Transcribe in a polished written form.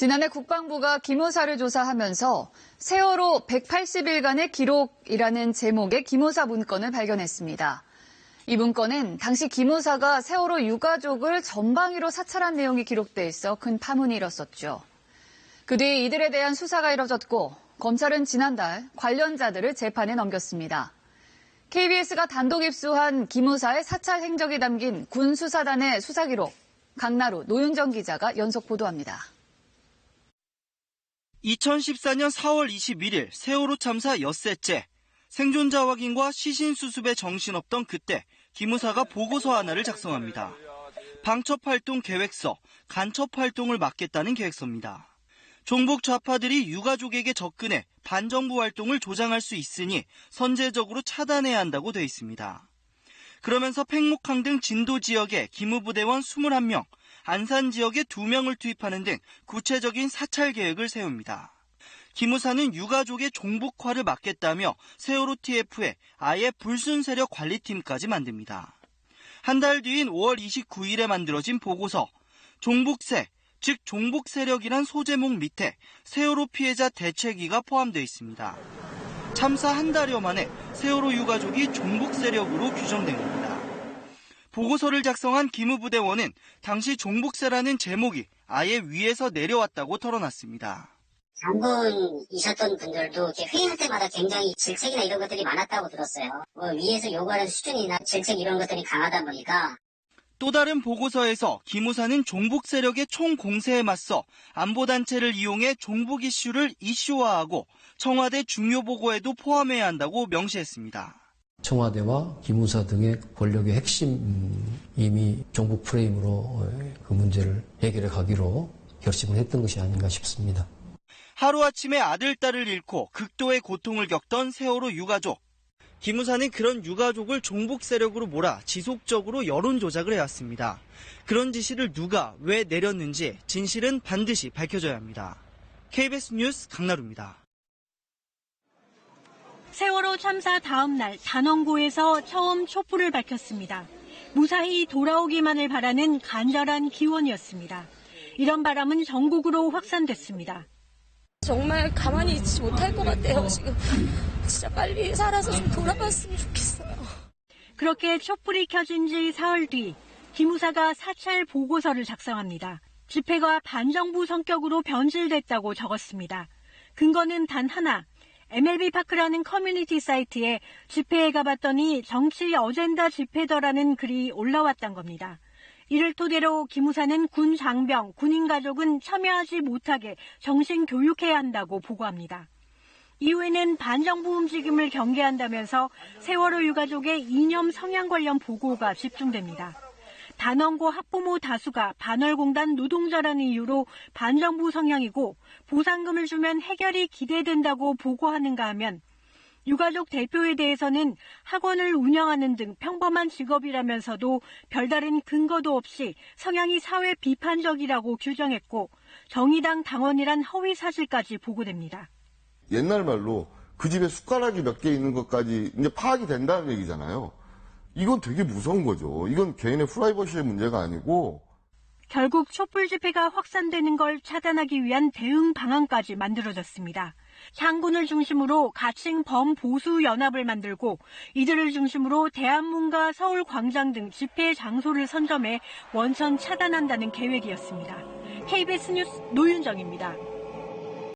지난해 국방부가 기무사를 조사하면서 세월호 180일간의 기록이라는 제목의 기무사 문건을 발견했습니다. 이 문건엔 당시 기무사가 세월호 유가족을 전방위로 사찰한 내용이 기록돼 있어 큰 파문이 일었었죠. 그 뒤 이들에 대한 수사가 이뤄졌고 검찰은 지난달 관련자들을 재판에 넘겼습니다. KBS가 단독 입수한 기무사의 사찰 행적이 담긴 군수사단의 수사 기록, 강나루 노윤정 기자가 연속 보도합니다. 2014년 4월 21일 세월호 참사 엿새째, 생존자 확인과 시신 수습에 정신없던 그때 기무사가 보고서 하나를 작성합니다. 방첩활동 계획서, 간첩활동을 막겠다는 계획서입니다. 종북 좌파들이 유가족에게 접근해 반정부 활동을 조장할 수 있으니 선제적으로 차단해야 한다고 돼 있습니다. 그러면서 팽목항 등 진도 지역에 기무부대원 21명, 안산 지역에 2명을 투입하는 등 구체적인 사찰 계획을 세웁니다. 기무사는 유가족의 종북화를 막겠다며 세월호 TF에 아예 불순세력 관리팀까지 만듭니다. 한 달 뒤인 5월 29일에 만들어진 보고서, 종북세, 즉 종북세력이란 소제목 밑에 세월호 피해자 대책위가 포함되어 있습니다. 참사 한 달여 만에 세월호 유가족이 종북세력으로 규정된 겁니다. 보고서를 작성한 기무부대원은 당시 종북세라는 제목이 아예 위에서 내려왔다고 털어놨습니다. 장군이셨던 분들도 이렇게 회의할 때마다 굉장히 질책이나 이런 것들이 많았다고 들었어요. 위에서 요구하는 수준이나 질책 이런 것들이 강하다 보니까. 또 다른 보고서에서 기무사는 종북 세력의 총공세에 맞서 안보단체를 이용해 종북 이슈를 이슈화하고 청와대 중요 보고에도 포함해야 한다고 명시했습니다. 청와대와 기무사 등의 권력의 핵심 이미 종북 프레임으로 그 문제를 해결해 가기로 결심을 했던 것이 아닌가 싶습니다. 하루아침에 아들, 딸을 잃고 극도의 고통을 겪던 세월호 유가족. 기무사는 그런 유가족을 종북 세력으로 몰아 지속적으로 여론 조작을 해왔습니다. 그런 지시를 누가 왜 내렸는지 진실은 반드시 밝혀져야 합니다. KBS 뉴스 강나루입니다. 세월호 참사 다음 날 단원고에서 처음 촛불을 밝혔습니다. 무사히 돌아오기만을 바라는 간절한 기원이었습니다. 이런 바람은 전국으로 확산됐습니다. 정말 가만히 있지 못할 것 같아요, 지금. 진짜 빨리 살아서 좀 돌아갔으면 좋겠어요. 그렇게 촛불이 켜진 지 사흘 뒤 기무사가 사찰 보고서를 작성합니다. 집회가 반정부 성격으로 변질됐다고 적었습니다. 근거는 단 하나, MLB파크라는 커뮤니티 사이트에 집회에 가봤더니 정치 어젠다 집회더라는 글이 올라왔단 겁니다. 이를 토대로 기무사는 군 장병, 군인 가족은 참여하지 못하게 정신교육해야 한다고 보고합니다. 이후에는 반정부 움직임을 경계한다면서 세월호 유가족의 이념 성향 관련 보고가 집중됩니다. 단원고 학부모 다수가 반월공단 노동자라는 이유로 반정부 성향이고 보상금을 주면 해결이 기대된다고 보고하는가 하면 유가족 대표에 대해서는 학원을 운영하는 등 평범한 직업이라면서도 별다른 근거도 없이 성향이 사회 비판적이라고 규정했고 정의당 당원이란 허위 사실까지 보고됩니다. 옛날 말로 그 집에 숟가락이 몇 개 있는 것까지 이제 파악이 된다는 얘기잖아요. 이건 되게 무서운 거죠. 이건 개인의 프라이버시의 문제가 아니고. 결국 촛불 집회가 확산되는 걸 차단하기 위한 대응 방안까지 만들어졌습니다. 향군을 중심으로 가칭 범보수 연합을 만들고 이들을 중심으로 대한문과 서울광장 등 집회 장소를 선점해 원천 차단한다는 계획이었습니다. KBS 뉴스 노윤정입니다.